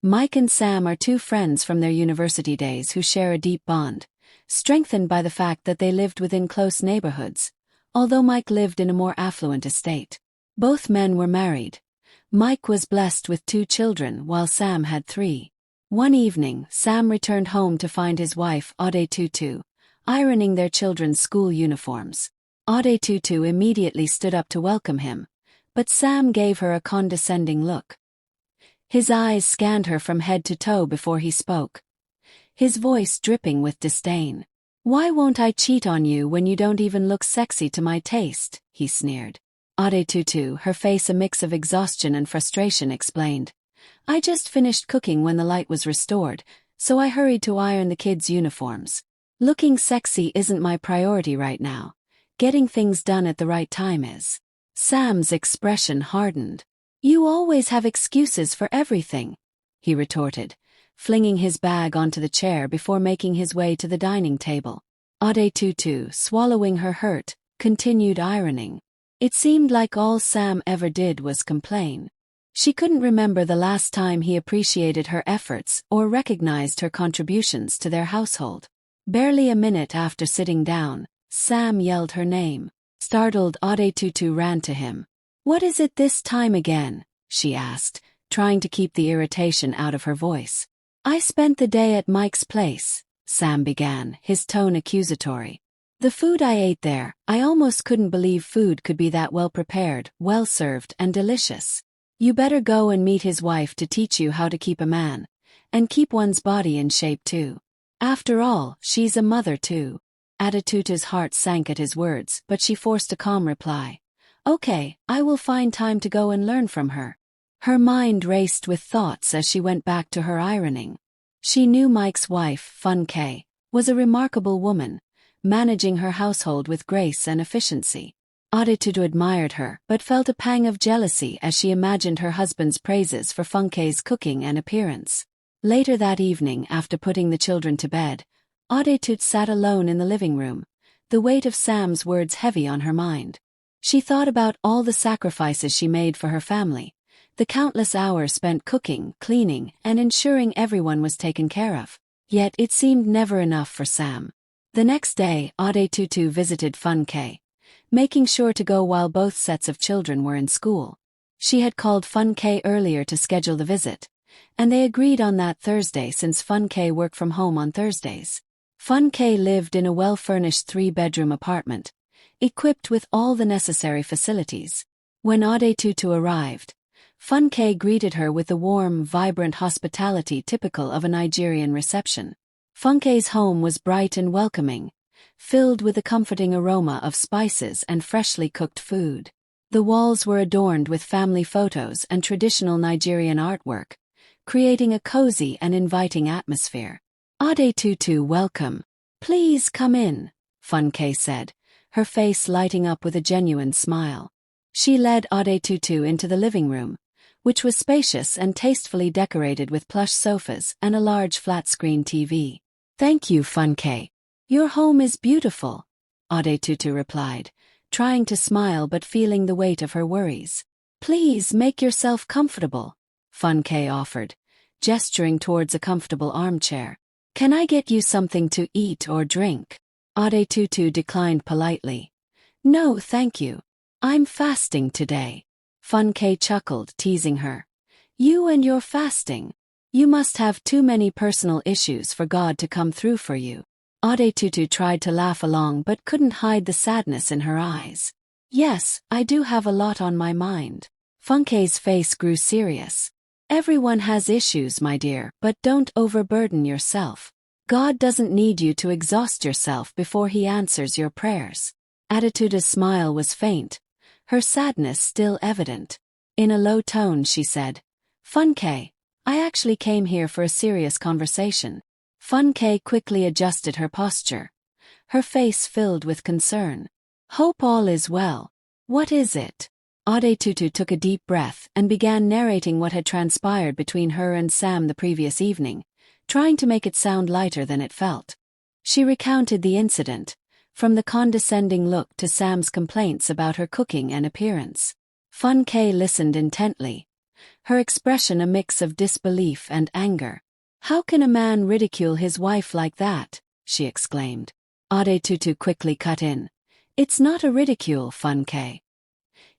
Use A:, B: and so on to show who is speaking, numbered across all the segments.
A: Mike and Sam are two friends from their university days who share a deep bond, strengthened by the fact that they lived within close neighborhoods, although Mike lived in a more affluent estate. Both men were married. Mike was blessed with 2 children while Sam had 3. One evening, Sam returned home to find his wife, Adetutu, ironing their children's school uniforms. Adetutu immediately stood up to welcome him, but Sam gave her a condescending look. His eyes scanned her from head to toe before he spoke, his voice dripping with disdain. "Why won't I cheat on you when you don't even look sexy to my taste?" he sneered. Adetutu, her face a mix of exhaustion and frustration, explained, "I just finished cooking when the light was restored, so I hurried to iron the kids' uniforms. Looking sexy isn't my priority right now. Getting things done at the right time is." Sam's expression hardened. "You always have excuses for everything," he retorted, flinging his bag onto the chair before making his way to the dining table. Adetutu, swallowing her hurt, continued ironing. It seemed like all Sam ever did was complain. She couldn't remember the last time he appreciated her efforts or recognized her contributions to their household. Barely a minute after sitting down, Sam yelled her name. Startled, Adetutu ran to him. "What is it this time again?" she asked, trying to keep the irritation out of her voice. "I spent the day at Mike's place," Sam began, his tone accusatory. "The food I ate there, I almost couldn't believe food could be that well prepared, well served, and delicious. You better go and meet his wife to teach you how to keep a man, and keep one's body in shape too. After all, she's a mother too." Adetutu's heart sank at his words, but she forced a calm reply. "Okay, I will find time to go and learn from her." Her mind raced with thoughts as she went back to her ironing. She knew Mike's wife, Funke, was a remarkable woman, managing her household with grace and efficiency. Adetutu admired her, but felt a pang of jealousy as she imagined her husband's praises for Funke's cooking and appearance. Later that evening, after putting the children to bed, Adetutu sat alone in the living room, the weight of Sam's words heavy on her mind. She thought about all the sacrifices she made for her family, the countless hours spent cooking, cleaning, and ensuring everyone was taken care of. Yet it seemed never enough for Sam. The next day, Adetutu visited Funke, making sure to go while both sets of children were in school. She had called Funke earlier to schedule the visit, and they agreed on that Thursday since Funke worked from home on Thursdays. Funke lived in a well-furnished 3-bedroom apartment, equipped with all the necessary facilities. When Adetutu arrived, Funke greeted her with the warm, vibrant hospitality typical of a Nigerian reception. Funke's home was bright and welcoming, filled with the comforting aroma of spices and freshly cooked food. The walls were adorned with family photos and traditional Nigerian artwork, creating a cozy and inviting atmosphere. "Adetutu, welcome. Please come in," Funke said, her face lighting up with a genuine smile. She led Adetutu into the living room, which was spacious and tastefully decorated with plush sofas and a large flat-screen TV. "Thank you, Funke. Your home is beautiful," Adetutu replied, trying to smile but feeling the weight of her worries. "Please make yourself comfortable," Funke offered, gesturing towards a comfortable armchair. "Can I get you something to eat or drink?" Adetutu declined politely. "No, thank you. I'm fasting today." Funke chuckled, teasing her. "You and your fasting. You must have too many personal issues for God to come through for you." Adetutu tried to laugh along but couldn't hide the sadness in her eyes. "Yes, I do have a lot on my mind." Funke's face grew serious. "Everyone has issues, my dear, but don't overburden yourself. God doesn't need you to exhaust yourself before He answers your prayers." Adetutu's smile was faint, her sadness still evident. In a low tone she said, "Funke, I actually came here for a serious conversation." Funke quickly adjusted her posture, her face filled with concern. "Hope all is well. What is it?" Adetutu took a deep breath and began narrating what had transpired between her and Sam the previous evening, trying to make it sound lighter than it felt. She recounted the incident, from the condescending look to Sam's complaints about her cooking and appearance. Funke listened intently, her expression a mix of disbelief and anger. "How can a man ridicule his wife like that?" she exclaimed. Adetutu quickly cut in. "It's not a ridicule, Funke.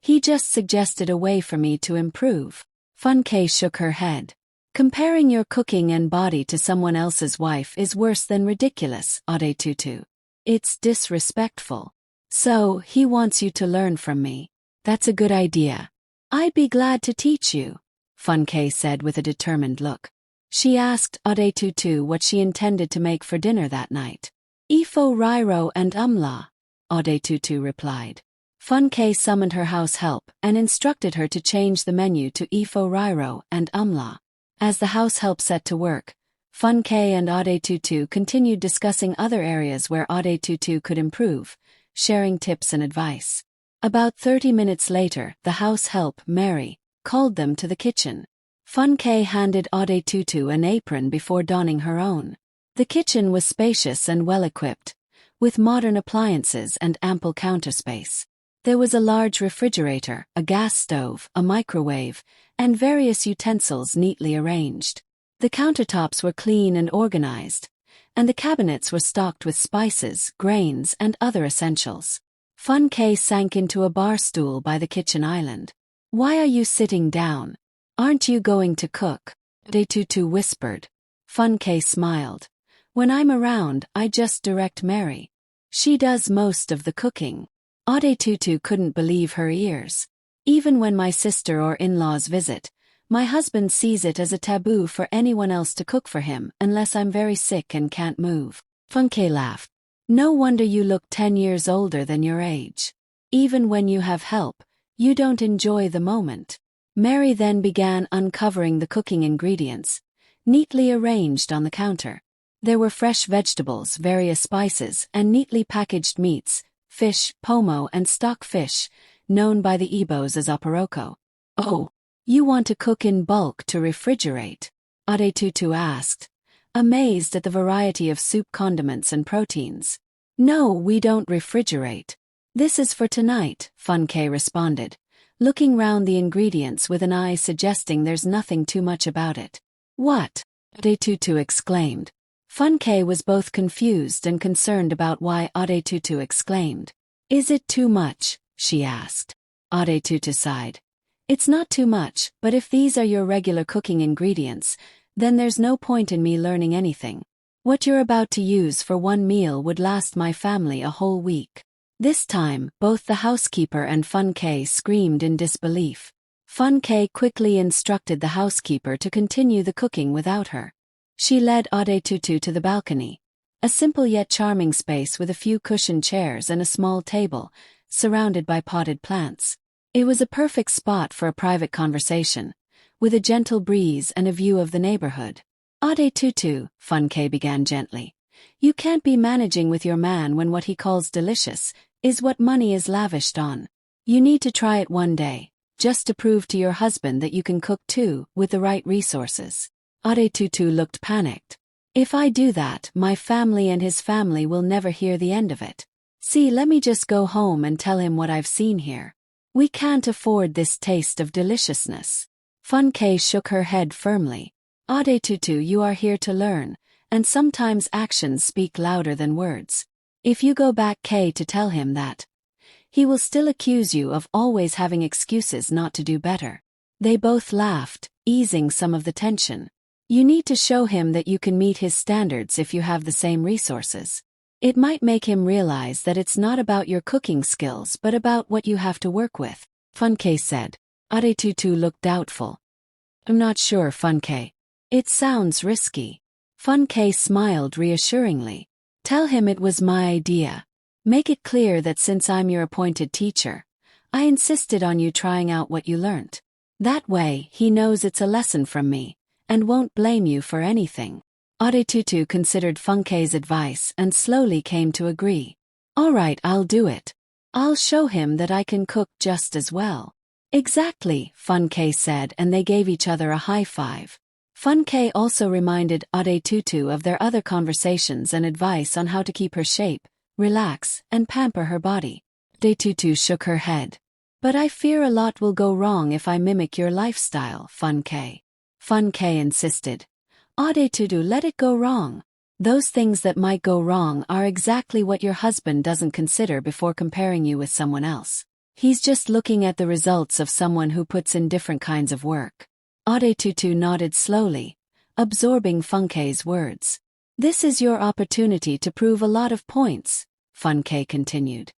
A: He just suggested a way for me to improve." Funke shook her head. "Comparing your cooking and body to someone else's wife is worse than ridiculous, Adetutu. It's disrespectful. So, he wants you to learn from me. That's a good idea. I'd be glad to teach you," Funke said with a determined look. She asked Adetutu what she intended to make for dinner that night. "Ifo Riro and umla," Adetutu replied. Funke summoned her house help and instructed her to change the menu to Ifo Riro and umla. As the house help set to work, Funke and Adetutu continued discussing other areas where Adetutu could improve, sharing tips and advice. About 30 minutes later, the house help, Mary, called them to the kitchen. Funke handed Adetutu an apron before donning her own. The kitchen was spacious and well-equipped, with modern appliances and ample counter space. There was a large refrigerator, a gas stove, a microwave, and various utensils neatly arranged. The countertops were clean and organized, and the cabinets were stocked with spices, grains, and other essentials. Funke sank into a bar stool by the kitchen island. "Why are you sitting down? Aren't you going to cook?" Adetutu whispered. Funke smiled. "When I'm around, I just direct Mary. She does most of the cooking." Adetutu couldn't believe her ears. "Even when my sister or in-laws visit, my husband sees it as a taboo for anyone else to cook for him unless I'm very sick and can't move." Funke laughed. "No wonder you look 10 years older than your age. Even when you have help, you don't enjoy the moment." Mary then began uncovering the cooking ingredients, neatly arranged on the counter. There were fresh vegetables, various spices, and neatly packaged meats, fish, pomo, and stock fish, known by the Igbos as oporoko. "Oh, you want to cook in bulk to refrigerate?" Adetutu asked, amazed at the variety of soup condiments and proteins. "No, we don't refrigerate. This is for tonight," Funke responded, looking round the ingredients with an eye suggesting there's nothing too much about it. "What?" Adetutu exclaimed. Funke was both confused and concerned about why Adetutu exclaimed. "Is it too much?" she asked. Adetutu sighed. "It's not too much, but if these are your regular cooking ingredients, then there's no point in me learning anything. What you're about to use for one meal would last my family a whole week." This time, both the housekeeper and Funke screamed in disbelief. Funke quickly instructed the housekeeper to continue the cooking without her. She led Adetutu to the balcony, a simple yet charming space with a few cushioned chairs and a small table, surrounded by potted plants. It was a perfect spot for a private conversation, with a gentle breeze and a view of the neighborhood. "Adetutu," Funke began gently, "you can't be managing with your man when what he calls delicious is what money is lavished on. You need to try it one day, just to prove to your husband that you can cook too, with the right resources." Adetutu looked panicked. "If I do that, my family and his family will never hear the end of it. See, let me just go home and tell him what I've seen here. We can't afford this taste of deliciousness." Funke shook her head firmly. "Adetutu, you are here to learn, and sometimes actions speak louder than words. If you go back to tell him that, he will still accuse you of always having excuses not to do better." They both laughed, easing some of the tension. "You need to show him that you can meet his standards if you have the same resources. It might make him realize that it's not about your cooking skills but about what you have to work with," Funke said. Adetutu looked doubtful. "I'm not sure, Funke. It sounds risky." Funke smiled reassuringly. "Tell him it was my idea. Make it clear that since I'm your appointed teacher, I insisted on you trying out what you learnt. That way, he knows it's a lesson from me, and won't blame you for anything." Adetutu considered Funke's advice and slowly came to agree. "All right, I'll do it. I'll show him that I can cook just as well." "Exactly," Funke said, and they gave each other a high five. Funke also reminded Adetutu of their other conversations and advice on how to keep her shape, relax, and pamper her body. Adetutu shook her head. But I fear a lot will go wrong if I mimic your lifestyle, Funke. Funke insisted. Adetutu, let it go wrong. Those things that might go wrong are exactly what your husband doesn't consider before comparing you with someone else. He's just looking at the results of someone who puts in different kinds of work. Adetutu nodded slowly, absorbing Funke's words. This is your opportunity to prove a lot of points, Funke continued.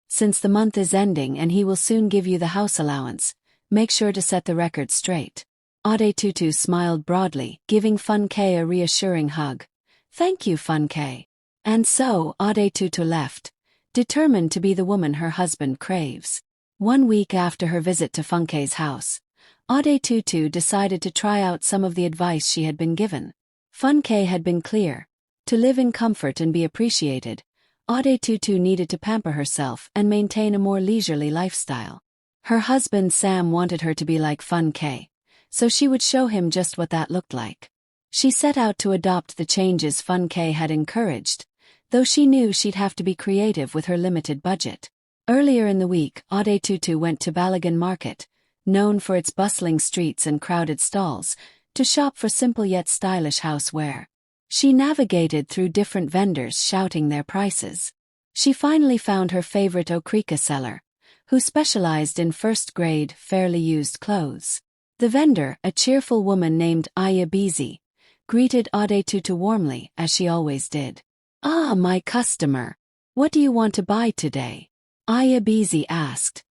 A: Since the month is ending and he will soon give you the house allowance, make sure to set the record straight. Adetutu smiled broadly, giving Funke a reassuring hug. Thank you, Funke. And so Adetutu left, determined to be the woman her husband craves. 1 week after her visit to Funke's house, Adetutu decided to try out some of the advice she had been given. Funke had been clear. To live in comfort and be appreciated, Adetutu needed to pamper herself and maintain a more leisurely lifestyle. Her husband Sam wanted her to be like Funke, so she would show him just what that looked like. She set out to adopt the changes Funke had encouraged, though she knew she'd have to be creative with her limited budget. Earlier in the week, Adetutu went to Balagan Market, known for its bustling streets and crowded stalls, to shop for simple yet stylish houseware. She navigated through different vendors shouting their prices. She finally found her favorite Okrika seller, who specialized in first-grade, fairly used clothes. The vendor, a cheerful woman named Aya Bizi, greeted Adetutu warmly, as she always did. Ah, my customer. What do you want to buy today? Aya Bizi asked,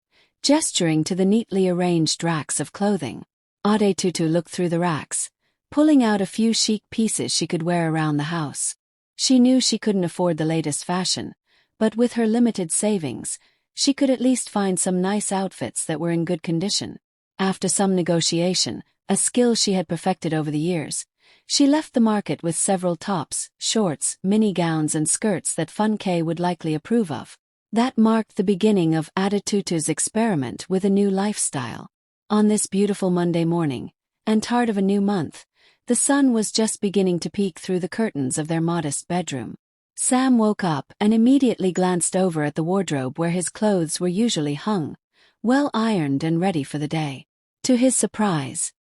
A: gesturing to the neatly arranged racks of clothing. Adetutu looked through the racks, pulling out a few chic pieces she could wear around the house. She knew she couldn't afford the latest fashion, but with her limited savings, she could at least find some nice outfits that were in good condition. After some negotiation, a skill she had perfected over the years, she left the market with several tops, shorts, mini gowns and skirts that Funke would likely approve of. That marked the beginning of Adetutu's experiment with a new lifestyle. On this beautiful Monday morning, and start of a new month, the sun was just beginning to peek through the curtains of their modest bedroom. Sam woke up and immediately glanced over at the wardrobe where his clothes were usually hung, well ironed and ready for the day. To his surprise,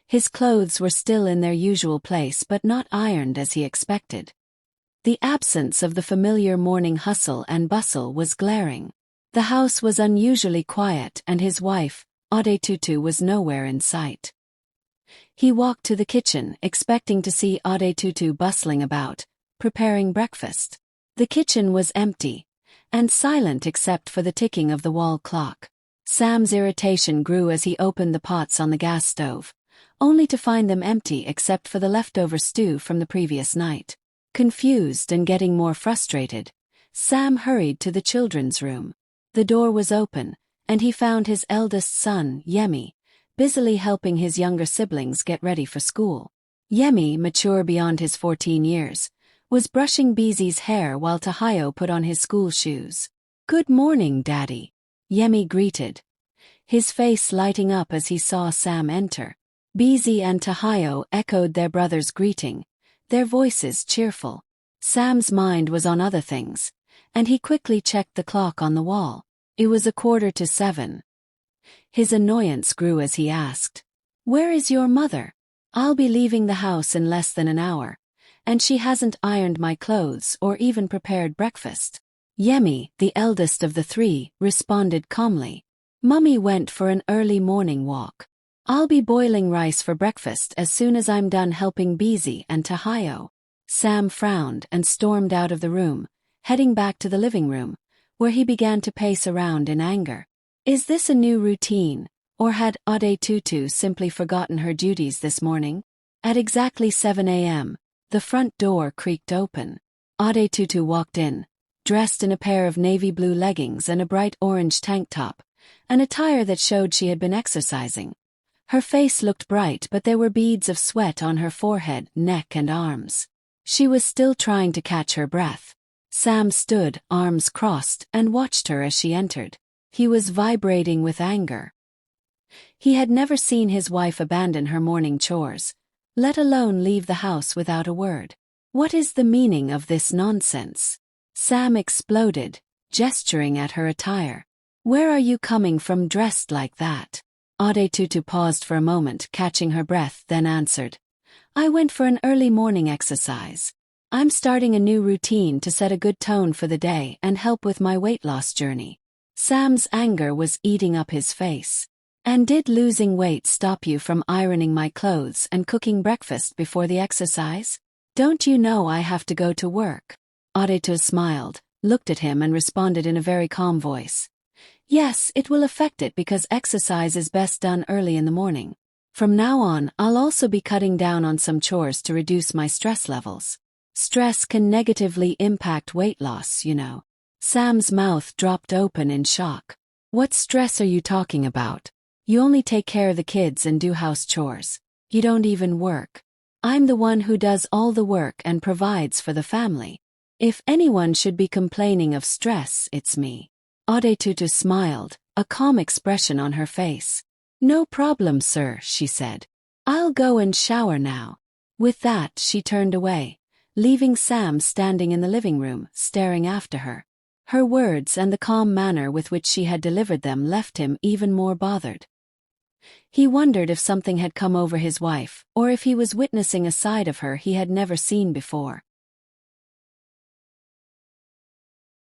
A: his clothes were still in their usual place but not ironed as he expected. The absence of the familiar morning hustle and bustle was glaring. The house was unusually quiet and his wife, Adetutu, was nowhere in sight. He walked to the kitchen, expecting to see Adetutu bustling about, preparing breakfast. The kitchen was empty, and silent except for the ticking of the wall clock. Sam's irritation grew as he opened the pots on the gas stove, only to find them empty except for the leftover stew from the previous night. Confused and getting more frustrated, Sam hurried to the children's room. The door was open, and he found his eldest son, Yemi, busily helping his younger siblings get ready for school. Yemi, mature beyond his 14 years, was brushing Bizi's hair while Tahayo put on his school shoes. "Good morning, Daddy," Yemi greeted, his face lighting up as he saw Sam enter. Bizi and Tahayo echoed their brother's greeting, their voices cheerful. Sam's mind was on other things, and he quickly checked the clock on the wall. It was 7:15. His annoyance grew as he asked, "Where is your mother? I'll be leaving the house in less than an hour, and she hasn't ironed my clothes or even prepared breakfast." Yemi, the eldest of the three, responded calmly, "Mummy went for an early morning walk. I'll be boiling rice for breakfast as soon as I'm done helping Bizi and Tahayo." Sam frowned and stormed out of the room, heading back to the living room, where he began to pace around in anger. Is this a new routine, or had Adetutu simply forgotten her duties this morning? At exactly 7 a.m., the front door creaked open. Adetutu walked in, dressed in a pair of navy blue leggings and a bright orange tank top, an attire that showed she had been exercising. Her face looked bright, but there were beads of sweat on her forehead, neck and arms. She was still trying to catch her breath. Sam stood, arms crossed, and watched her as she entered. He was vibrating with anger. He had never seen his wife abandon her morning chores, let alone leave the house without a word. What is the meaning of this nonsense? Sam exploded, gesturing at her attire. Where are you coming from dressed like that? Adetutu paused for a moment, catching her breath, then answered. I went for an early morning exercise. I'm starting a new routine to set a good tone for the day and help with my weight loss journey. Sam's anger was eating up his face. And did losing weight stop you from ironing my clothes and cooking breakfast before the exercise? Don't you know I have to go to work? Adetutu smiled, looked at him and responded in a very calm voice. Yes, it will affect it because exercise is best done early in the morning. From now on, I'll also be cutting down on some chores to reduce my stress levels. Stress can negatively impact weight loss, you know. Sam's mouth dropped open in shock. What stress are you talking about? You only take care of the kids and do house chores. You don't even work. I'm the one who does all the work and provides for the family. If anyone should be complaining of stress, it's me. Adetutu smiled, a calm expression on her face. No problem, sir, she said. I'll go and shower now. With that, she turned away, leaving Sam standing in the living room, staring after her. Her words and the calm manner with which she had delivered them left him even more bothered. He wondered if something had come over his wife, or if he was witnessing a side of her he had never seen before.